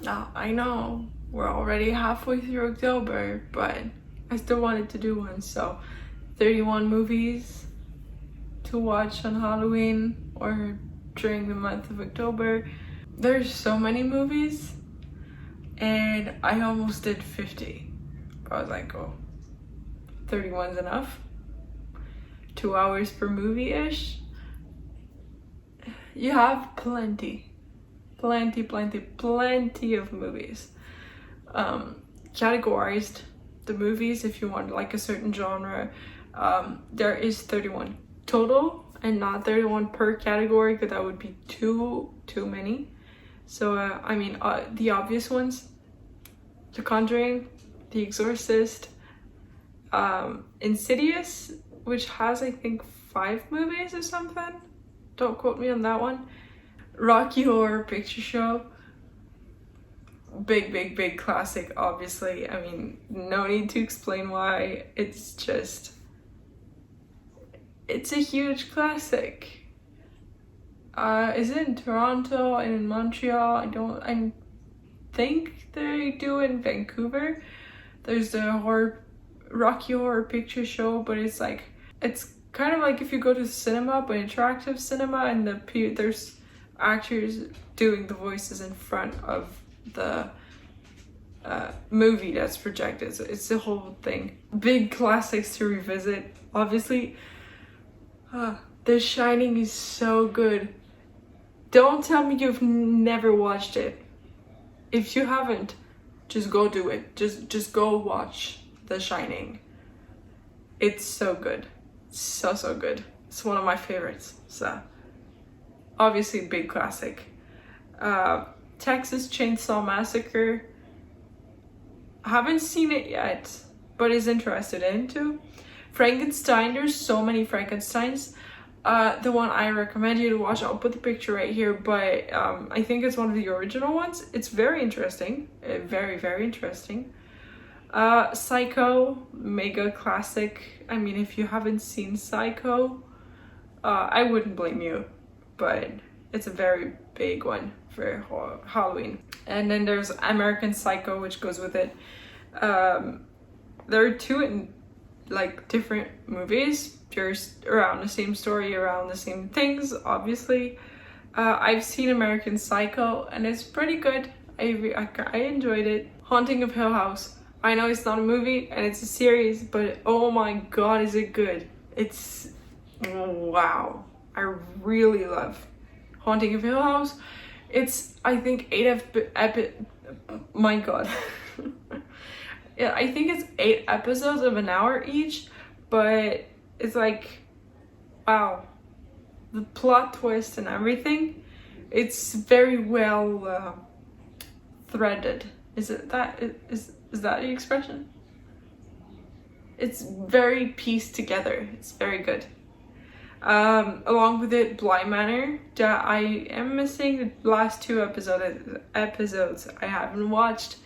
I know we're already halfway through October, but I still wanted to do one. So 31 movies to watch on Halloween or during the month of October. There's so many movies, and I almost did 50. I was like, oh, 31's enough. 2 hours per movie-ish. You have plenty of movies. Categorized the movies if you want like a certain genre. There is 31 total and not 31 per category, because that would be too many. So the obvious ones: The Conjuring, The Exorcist, Insidious, which has I think 5 movies or something. Don't quote me on that one. Rocky Horror Picture Show. Big classic, obviously. I mean, no need to explain why. It's a huge classic. Is it in Toronto and in Montreal? I think they do in Vancouver. There's the Rocky Horror Picture Show, but it's kind of like if you go to the cinema, but interactive cinema, and there's actors doing the voices in front of the movie that's projected. So it's the whole thing. Big classics to revisit. Obviously, The Shining is so good. Don't tell me you've never watched it. If you haven't, just go do it. Just go watch The Shining. It's so good. So good. It's one of my favorites. So obviously big classic. Texas Chainsaw Massacre. I haven't seen it yet, but is interested into. Frankenstein. There's so many Frankensteins. The one I recommend you to watch, I'll put the picture right here, but I think it's one of the original ones. It's very interesting. Very interesting. Psycho, mega classic. I mean, if you haven't seen Psycho, I wouldn't blame you, but it's a very big one for Halloween. And then there's American Psycho, which goes with it. There are 2 different movies. There's around the same story, around the same things, obviously. I've seen American Psycho, and it's pretty good. I enjoyed it. Haunting of Hill House. I know it's not a movie and it's a series, but oh my god, is it good. It's wow. I really love Haunting of Hill House. It's, I think, 8 my god. Yeah, I think it's 8 episodes of an hour each, but it's like, wow. The plot twist and everything, it's very well threaded. Is that the expression? It's very pieced together. It's very good. Along with it, Bly Manor. That I am missing the last 2 episodes. I haven't watched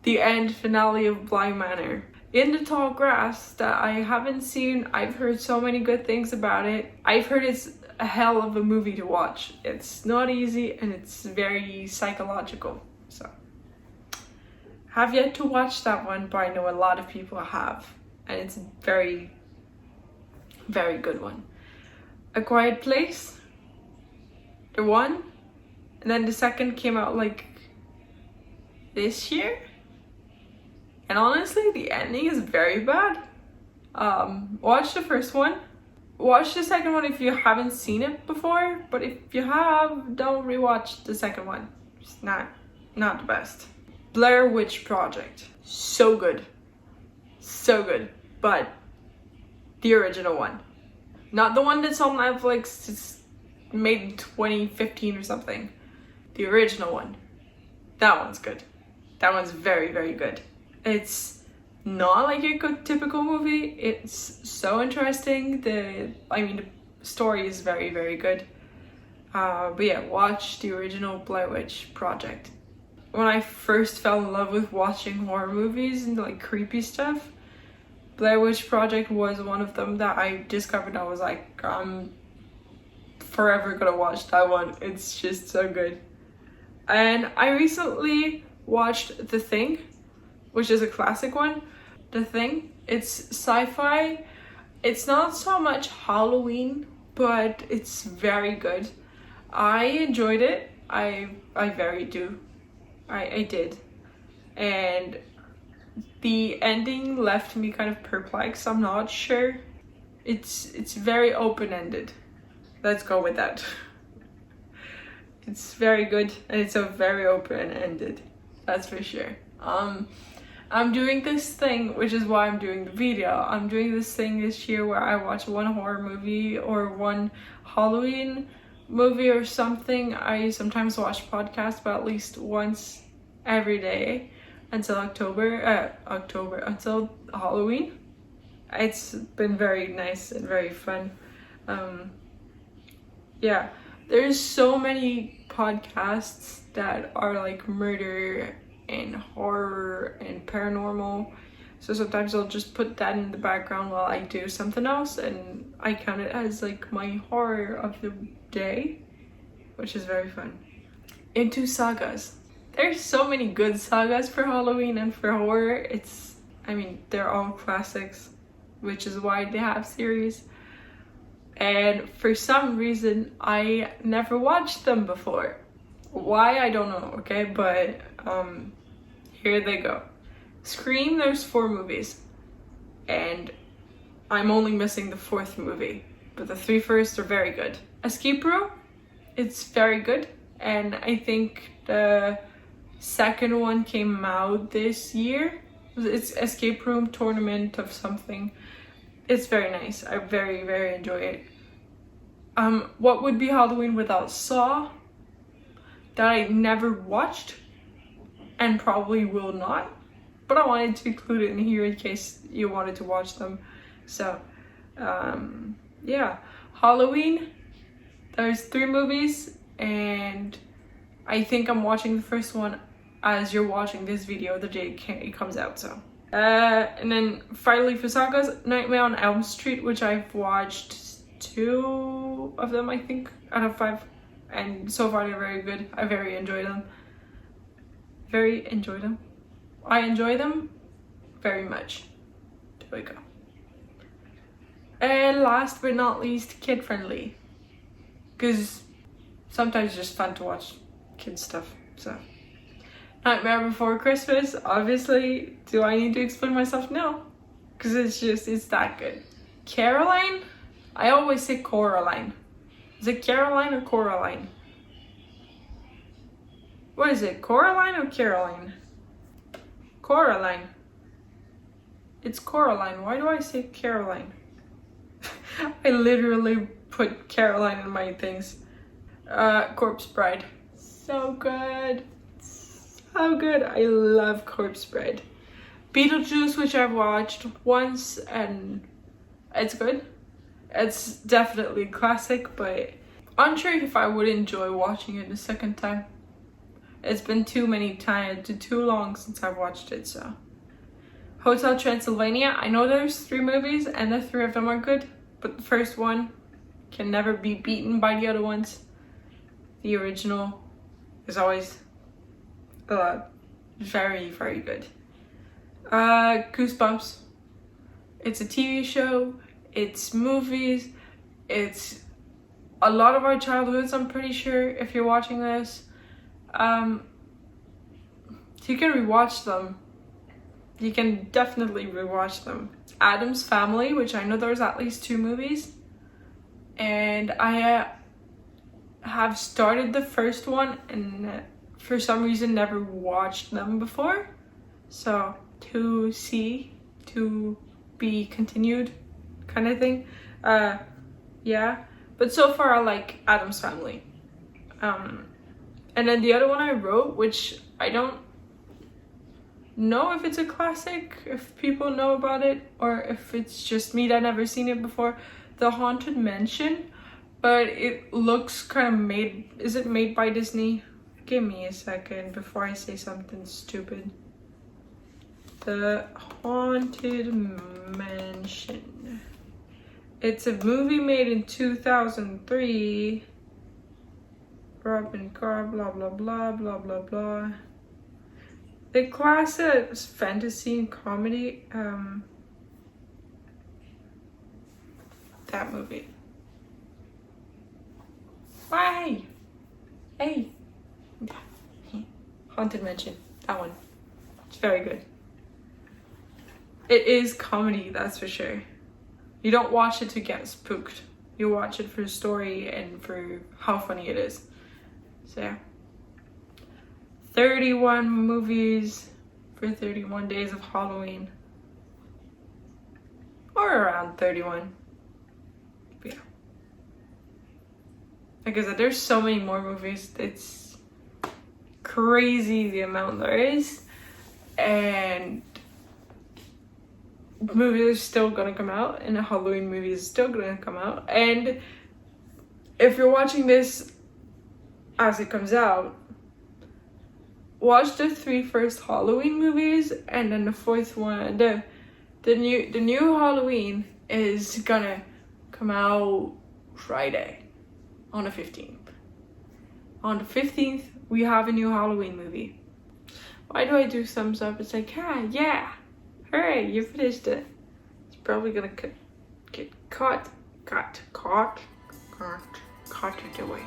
the end finale of Bly Manor. In the Tall Grass, that I haven't seen. I've heard so many good things about it. I've heard it's a hell of a movie to watch. It's not easy and it's very psychological. So, have yet to watch that one, but I know a lot of people have, and it's a very good one. A Quiet Place, the one, and then the second came out this year, and honestly the ending is very bad. Watch the first one, watch the second one if you haven't seen it before, but if you have, don't rewatch the second one. It's not the best. Blair Witch Project, so good, but the original one, not the one that's on Netflix. It's made in 2015 or something. The original one, that one's good. That one's very good. It's not like a typical movie. It's so interesting. The story is very good. But yeah, watch the original Blair Witch Project. When I first fell in love with watching horror movies and creepy stuff, Blair Witch Project was one of them that I discovered. I was like, I'm forever gonna watch that one. It's just so good. And I recently watched The Thing, which is a classic one. The Thing, it's sci-fi. It's not so much Halloween, but it's very good. I enjoyed it. I very do. I did. And the ending left me kind of perplexed. I'm not sure. It's very open-ended. Let's go with that. It's very good and it's a very open-ended. That's for sure. I'm doing this thing, which is why I'm doing the video. I'm doing this thing this year where I watch one horror movie or one Halloween movie or something. I sometimes watch podcasts, but at least once every day until until Halloween. It's been very nice and very fun. Yeah, there's so many podcasts that are like murder and horror and paranormal, so sometimes I'll just put that in the background while I do something else, and I count it as like my horror of the day, which is very fun. Into sagas. There's so many good sagas for Halloween and for horror. I mean, they're all classics, which is why they have series. And for some reason, I never watched them before. Why, I don't know, okay? But here they go. Scream, there's 4 movies. And I'm only missing the 4th movie. But the 3 first are very good. Escape Room, it's very good. And I think the 2nd one came out this year. It's Escape Room Tournament of something. It's very nice. I very, very enjoy it. What would be Halloween without Saw? That I never watched and probably will not. But I wanted to include it in here in case you wanted to watch them. So, yeah. Halloween, there's 3 movies and I think I'm watching the first one as you're watching this video the day it comes out, so. And then finally for Sagas, Nightmare on Elm Street, which I've watched 2 of them, I think, out of 5. And so far they're very good. I very enjoy them. I enjoy them very much. There we go. And last but not least, kid friendly. Because sometimes it's just fun to watch kid stuff, so. Nightmare Before Christmas, obviously. Do I need to explain myself? No. Because it's that good. Caroline? I always say Coraline. Is it Caroline or Coraline? What is it, Coraline or Caroline? Coraline. It's Coraline. Why do I say Caroline? I literally put Caroline in my things. Corpse Bride. So good. So good. I love Corpse Bride. Beetlejuice, which I've watched once, and it's good. It's definitely a classic, but I'm unsure if I would enjoy watching it a second time. It's been too long since I've watched it, so. Hotel Transylvania, I know there's 3 movies and the 3 of them are good, but the first one can never be beaten by the other ones. The original is always very, very good. Goosebumps. It's a TV show, it's movies, it's a lot of our childhoods, I'm pretty sure, if you're watching this. You can rewatch them. You can definitely rewatch them. Addams Family, which I know there's at least 2 movies. And I have started the first one and for some reason never watched them before. So, to be continued kind of thing. Yeah. But so far I like Addams Family. And then the other one I wrote, which I don't know if it's a classic, if people know about it, or if it's just me that never seen it before, The Haunted Mansion. But it looks kind of made, is it made by Disney? Give me a second before I say something stupid. The Haunted Mansion. It's a movie made in 2003. Robin Carr, blah blah blah blah blah blah. They class it as fantasy and comedy. That movie. Why? Hey. Haunted Mansion. That one. It's very good. It is comedy, that's for sure. You don't watch it to get spooked. You watch it for the story and for how funny it is. So yeah. 31 movies for 31 days of Halloween. Or around 31. But yeah. Like I said, there's so many more movies. It's crazy the amount there is. And movies are still gonna come out, and a Halloween movie is still gonna come out. And if you're watching this as it comes out, watch the 3 first Halloween movies, and then the 4th one, the new Halloween is gonna come out Friday on the 15th. On the 15th, we have a new Halloween movie. Why do I do thumbs up? It's like, yeah, hooray, you finished it. It's probably gonna get caught it away.